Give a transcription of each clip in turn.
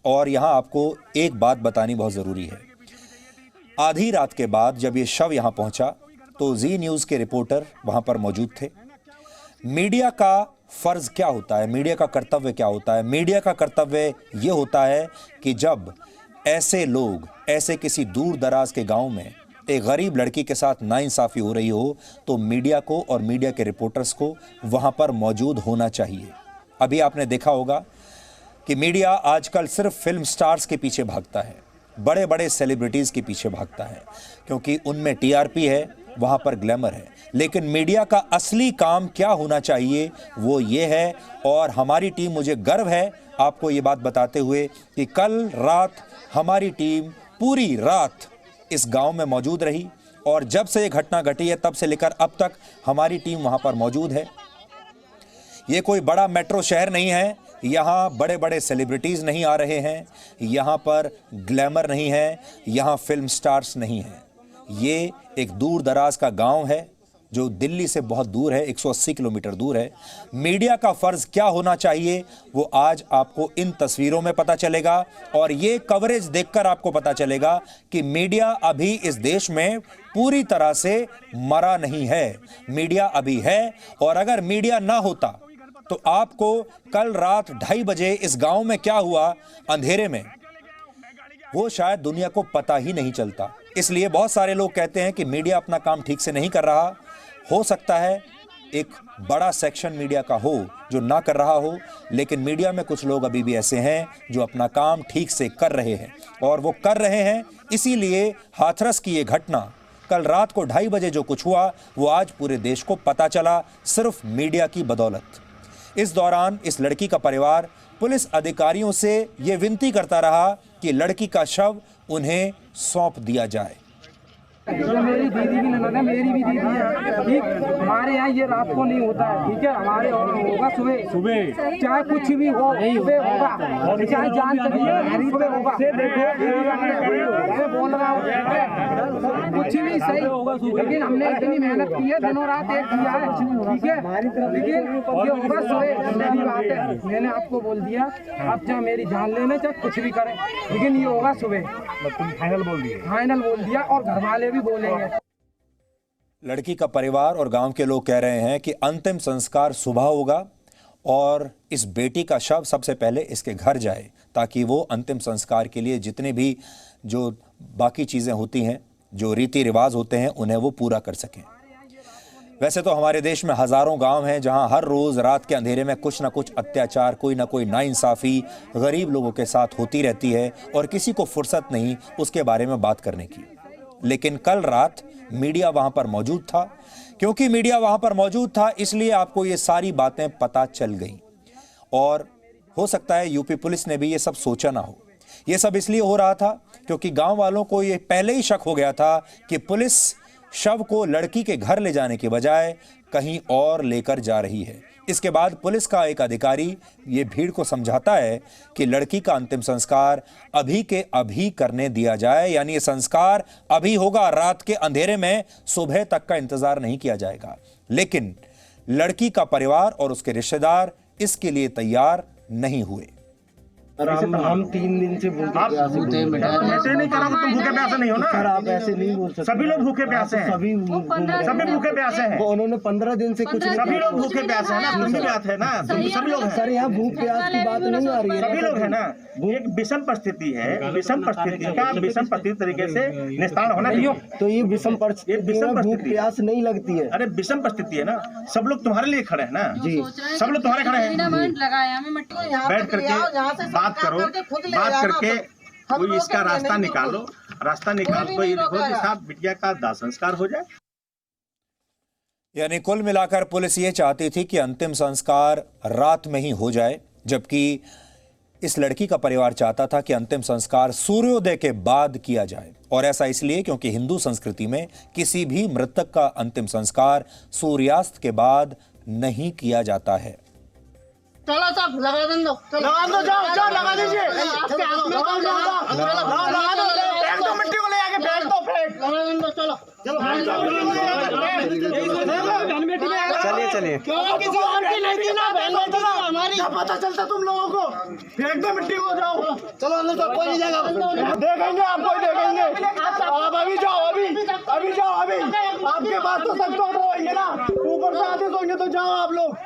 और यहाँ आपको एक बात बतानी बहुत ज़रूरी है। आधी रात के बाद जब ये शव यहाँ पहुँचा तो जी न्यूज़ के रिपोर्टर वहाँ पर मौजूद थे। मीडिया का फ़र्ज़ क्या होता है, मीडिया का कर्तव्य क्या होता है? मीडिया का कर्तव्य ये होता है कि जब ऐसे लोग, ऐसे किसी दूर दराज के गांव में एक गरीब लड़की के साथ नाइंसाफ़ी हो रही हो तो मीडिया को और मीडिया के रिपोर्टर्स को वहां पर मौजूद होना चाहिए। अभी आपने देखा होगा कि मीडिया आजकल सिर्फ फिल्म स्टार्स के पीछे भागता है, बड़े बड़े सेलिब्रिटीज़ के पीछे भागता है, क्योंकि उनमें टीआरपी है, वहाँ पर ग्लैमर है। लेकिन मीडिया का असली काम क्या होना चाहिए वो ये है, और हमारी टीम, मुझे गर्व है आपको ये बात बताते हुए कि कल रात हमारी टीम पूरी रात इस गांव में मौजूद रही, और जब से ये घटना घटी है तब से लेकर अब तक हमारी टीम वहाँ पर मौजूद है। ये कोई बड़ा मेट्रो शहर नहीं है, यहाँ बड़े बड़े सेलिब्रिटीज़ नहीं आ रहे हैं, यहाँ पर ग्लैमर नहीं है, यहाँ फिल्म स्टार्स नहीं हैं। ये एक दूर दराज का गांव है जो दिल्ली से बहुत दूर है, 180 किलोमीटर दूर है। मीडिया का फ़र्ज़ क्या होना चाहिए वो आज आपको इन तस्वीरों में पता चलेगा, और ये कवरेज देखकर आपको पता चलेगा कि मीडिया अभी इस देश में पूरी तरह से मरा नहीं है। मीडिया अभी है, और अगर मीडिया ना होता तो आपको कल रात 2:30 बजे इस गांव में क्या हुआ अंधेरे में, वो शायद दुनिया को पता ही नहीं चलता। इसलिए बहुत सारे लोग कहते हैं कि मीडिया अपना काम ठीक से नहीं कर रहा। हो सकता है एक बड़ा सेक्शन मीडिया का हो जो ना कर रहा हो, लेकिन मीडिया में कुछ लोग अभी भी ऐसे हैं जो अपना काम ठीक से कर रहे हैं, और वो कर रहे हैं। इसीलिए हाथरस की ये घटना कल रात को 2:30 बजे जो कुछ हुआ वो आज पूरे देश को पता चला, सिर्फ मीडिया की बदौलत। इस दौरान इस लड़की का परिवार पुलिस अधिकारियों से ये विनती करता रहा कि लड़की का शव उन्हें सौंप दिया जाए। मेरी दीदी भी ननद है, मेरी भी दीदी है, ठीक। हमारे यहाँ ये रात को नहीं होता है, ठीक है। हमारे और होगा सुबह, चाहे कुछ भी हो, सुबह होगा, चाहे जान चलिए सुबह होगा। बोल रहा हूँ कुछ भी सही, लेकिन हमने इतनी मेहनत की है, दिनों रात एक किया है, ठीक है। लेकिन ये होगा सुबह, मेरी बात है, मैंने आपको बोल दिया। आप चाहे मेरी जान लेना चाहे कुछ भी करें, लेकिन ये होगा सुबह। फाइनल बोल दिया, और घर वाले भी बोलेंगे। लड़की का परिवार और गांव के लोग कह रहे हैं कि अंतिम संस्कार सुबह होगा, और इस बेटी का शव सबसे पहले इसके घर जाए, ताकि वो अंतिम संस्कार के लिए जितने भी जो बाकी चीज़ें होती हैं, जो रीति रिवाज होते हैं, उन्हें वो पूरा कर सकें। वैसे तो हमारे देश में हज़ारों गांव हैं जहां हर रोज़ रात के अंधेरे में कुछ ना कुछ अत्याचार, कोई ना कोई नाइंसाफ़ी गरीब लोगों के साथ होती रहती है, और किसी को फुर्सत नहीं उसके बारे में बात करने की। लेकिन कल रात मीडिया वहां पर मौजूद था। क्योंकि मीडिया वहां पर मौजूद था इसलिए आपको ये सारी बातें पता चल गई, और हो सकता है यूपी पुलिस ने भी ये सब सोचा ना हो। ये सब इसलिए हो रहा था क्योंकि गांव वालों को ये पहले ही शक हो गया था कि पुलिस शव को लड़की के घर ले जाने के बजाय कहीं और लेकर जा रही है। इसके बाद पुलिस का एक अधिकारी ये भीड़ को समझाता है कि लड़की का अंतिम संस्कार अभी के अभी करने दिया जाए, यानी ये संस्कार अभी होगा, रात के अंधेरे में, सुबह तक का इंतजार नहीं किया जाएगा। लेकिन लड़की का परिवार और उसके रिश्तेदार इसके लिए तैयार नहीं हुए। हम 3 दिन से भूखे प्यासे नहीं करा तो तुम भूखे प्यासे नहीं हो ना सर। आप ऐसे नहीं बोल सकते। सभी लोग भूखे प्यासे हैं, सभी भूखे प्यासे हैं। उन्होंने 15 दिन से कुछ, सभी लोग भूखे प्यासे हैं ना। तुम भी बात है ना, सभी लोग सर यहाँ भूख प्यास की बात नहीं आ रही है, सभी लोग है ना। एक विषम परिस्थिति है, विषम परिस्थिति का विषम परिस्थिति तरीके से निस्तारण होना चाहिए। तो ये विषम परिस्थिति में भूख प्यास नहीं लगती है। अरे विषम परिस्थिति है ना, सब लोग तुम्हारे लिए खड़े हैं ना जी, सब लोग तुम्हारे खड़े हैं। बैठ करके बात करो, बात करके कोई इसका रास्ता निकालो, रास्ता निकाल को ये देखो कि साहब बिटिया का दाह संस्कार हो जाए। यानी कुल मिलाकर पुलिस ये चाहती थी कि अंतिम संस्कार रात में ही हो जाए, जबकि इस लड़की का परिवार चाहता था कि अंतिम संस्कार सूर्योदय के बाद किया जाए। और ऐसा इसलिए क्योंकि हिंदू संस्कृति में किसी भी मृतक का अंतिम संस्कार सूर्यास्त के बाद नहीं किया जाता है। चलो सब लगा दो, लगा दो, जाओ लगा दीजिए। आपके हाथ में लगा दो, फेंक दो, मिट्टी को ले आके फेंक दो, लगा दो, चलो चलो चलिए। क्यों किसी और की नहीं थी ना, बहन नहीं थी ना हमारी। क्या पता चलता तुम लोगों को? फेंक दो मिट्टी को, जाओ चलो अंदर, तो कोई नहीं जाएगा। देखेंगे आपको, देखेंगे आप। अभी जाओ, अभी जाओ, अभी आपके पास तो सब तो होंगे ना, ऊपर से आते होंगे, तो जाओ आप लोग।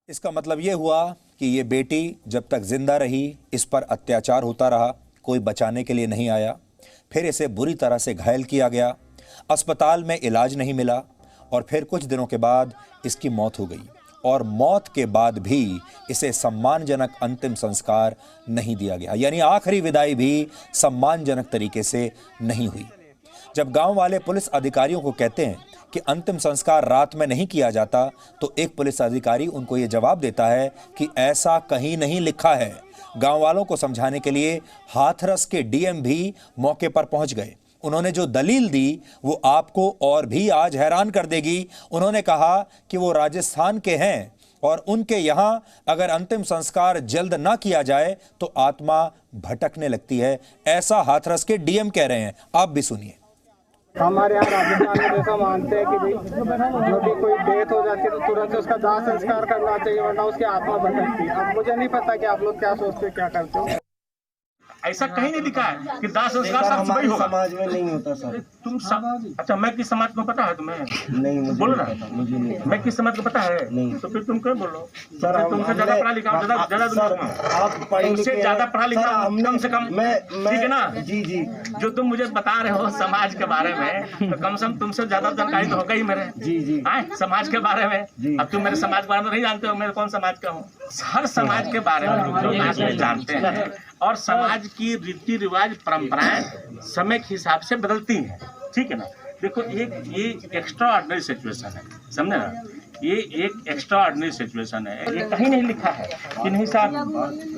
इसका मतलब ये हुआ कि ये बेटी जब तक जिंदा रही इस पर अत्याचार होता रहा, कोई बचाने के लिए नहीं आया। फिर इसे बुरी तरह से घायल किया गया, अस्पताल में इलाज नहीं मिला और फिर कुछ दिनों के बाद इसकी मौत हो गई। और मौत के बाद भी इसे सम्मानजनक अंतिम संस्कार नहीं दिया गया, यानी आखिरी विदाई भी सम्मानजनक तरीके से नहीं हुई। जब गांव वाले पुलिस अधिकारियों को कहते हैं कि अंतिम संस्कार रात में नहीं किया जाता, तो एक पुलिस अधिकारी उनको ये जवाब देता है कि ऐसा कहीं नहीं लिखा है। गांव वालों को समझाने के लिए हाथरस के डीएम भी मौके पर पहुंच गए। उन्होंने जो दलील दी वो आपको और भी आज हैरान कर देगी। उन्होंने कहा कि वो राजस्थान के हैं और उनके यहां अगर अंतिम संस्कार जल्द ना किया जाए तो आत्मा भटकने लगती है। ऐसा हाथरस के डीएम कह रहे हैं, आप भी सुनिए। हमारे यहाँ राजस्थान में जैसा मानते हैं कि भाई जो भी कोई डेथ हो जाती है तो तुरंत उसका दाह संस्कार करना चाहिए, वरना उसकी आत्मा भटकती है। अब मुझे नहीं पता कि आप लोग क्या सोचते हैं, क्या करते हो। ऐसा कहीं नहीं लिखा है कि दाह संस्कार सब सुबह ही होगा। समाज में नहीं होता सर। तुम अच्छा, मैं किस समाज को पता है तुम्हें? नहीं, मुझे बोलो ना, मुझे नहीं। मैं किस समाज को पता है? नहीं। तो फिर तुम क्यों बोलो? सर तुमसे ज्यादा पढ़ा लिखा, ज्यादा आप पढ़े लिखे ज्यादा पढ़ा लिखा कम से कम, ठीक है ना? जी जी। जो तुम मुझे बता रहे हो समाज के बारे में, तो कम से कम तुमसे ज्यादा जानकारी तो होगा ही मेरे। जी जी। समाज के बारे में जी। अब तुम मेरे समाज के बारे में नहीं जानते हो, मैं कौन समाज का हूँ। हर समाज के बारे में लोग आदमी जानते हैं और समाज की रीति रिवाज परंपराएं समय के हिसाब से बदलती हैं, ठीक है ना? देखो, ये एक्स्ट्रा ऑर्डिनरी सिचुएशन है, समझे ना? ये एक एक्स्ट्रा ऑर्डिनरी सिचुएशन है। ये कहीं नहीं लिखा है कि नहीं साहब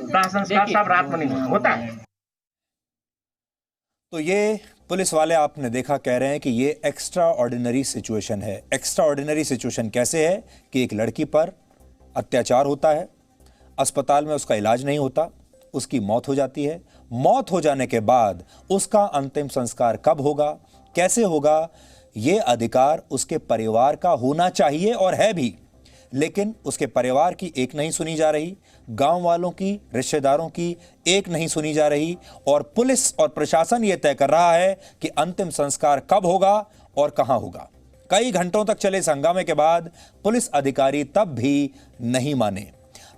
दाह संस्कार साहब रात में नहीं होता है। तो ये पुलिस वाले आपने देखा कह रहे हैं कि ये एक्स्ट्रा ऑर्डिनरी सिचुएशन है। एक्स्ट्रा ऑर्डिनरी सिचुएशन कैसे है कि एक लड़की पर अत्याचार होता है, अस्पताल में उसका इलाज नहीं होता, उसकी मौत हो जाती है। मौत हो जाने के बाद उसका अंतिम संस्कार कब होगा, कैसे होगा, ये अधिकार उसके परिवार का होना चाहिए और है भी। लेकिन उसके परिवार की एक नहीं सुनी जा रही, गांव वालों की, रिश्तेदारों की एक नहीं सुनी जा रही, और पुलिस और प्रशासन ये तय कर रहा है कि अंतिम संस्कार कब होगा और कहां होगा। कई घंटों तक चले इस हंगामे के बाद पुलिस अधिकारी तब भी नहीं माने।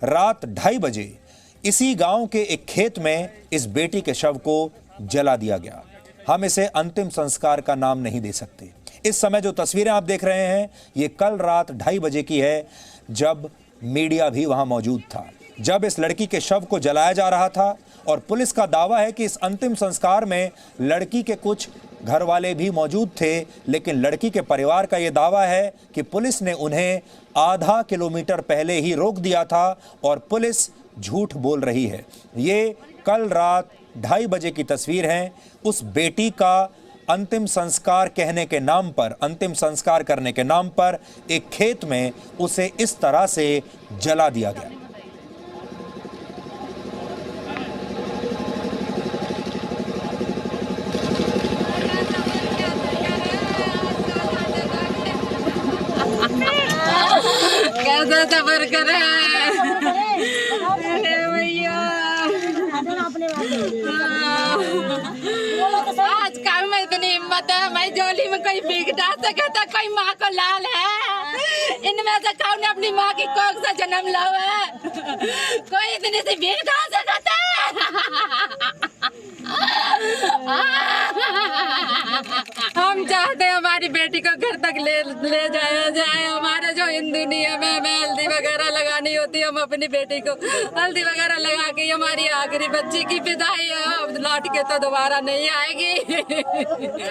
रात 2:30 बजे इसी गांव के एक खेत में इस बेटी के शव को जला दिया गया। हम इसे अंतिम संस्कार का नाम नहीं दे सकते। इस समय जो तस्वीरें आप देख रहे हैं ये कल रात 2:30 बजे की है, जब मीडिया भी वहां मौजूद था, जब इस लड़की के शव को जलाया जा रहा था। और पुलिस का दावा है कि इस अंतिम संस्कार में लड़की के कुछ घर वाले भी मौजूद थे, लेकिन लड़की के परिवार का यह दावा है कि पुलिस ने उन्हें आधा किलोमीटर पहले ही रोक दिया था और पुलिस झूठ बोल रही है। ये कल रात 2:30 बजे की तस्वीर है। उस बेटी का अंतिम संस्कार कहने के नाम पर, अंतिम संस्कार करने के नाम पर एक खेत में उसे इस तरह से जला दिया गया। कैसे सफर करे भैया, आज काम में इतनी हिम्मत है, मैं जोली में कोई भीख डाल सके तो कोई माँ को लाल है। इनमें से कौन ने अपनी माँ की कोख से जन्म लो है? कोई इतनी सी भीख डाल सकता हम चाहते हैं हमारी बेटी को घर तक ले जाया जाए। हमारे जो हिंदू नियम है, हमें हल्दी वगैरह लगानी होती है, हम अपनी बेटी को हल्दी वगैरह लगा के हमारी आखिरी बच्ची की विदाई है। अब लौट के तो दोबारा नहीं आएगी।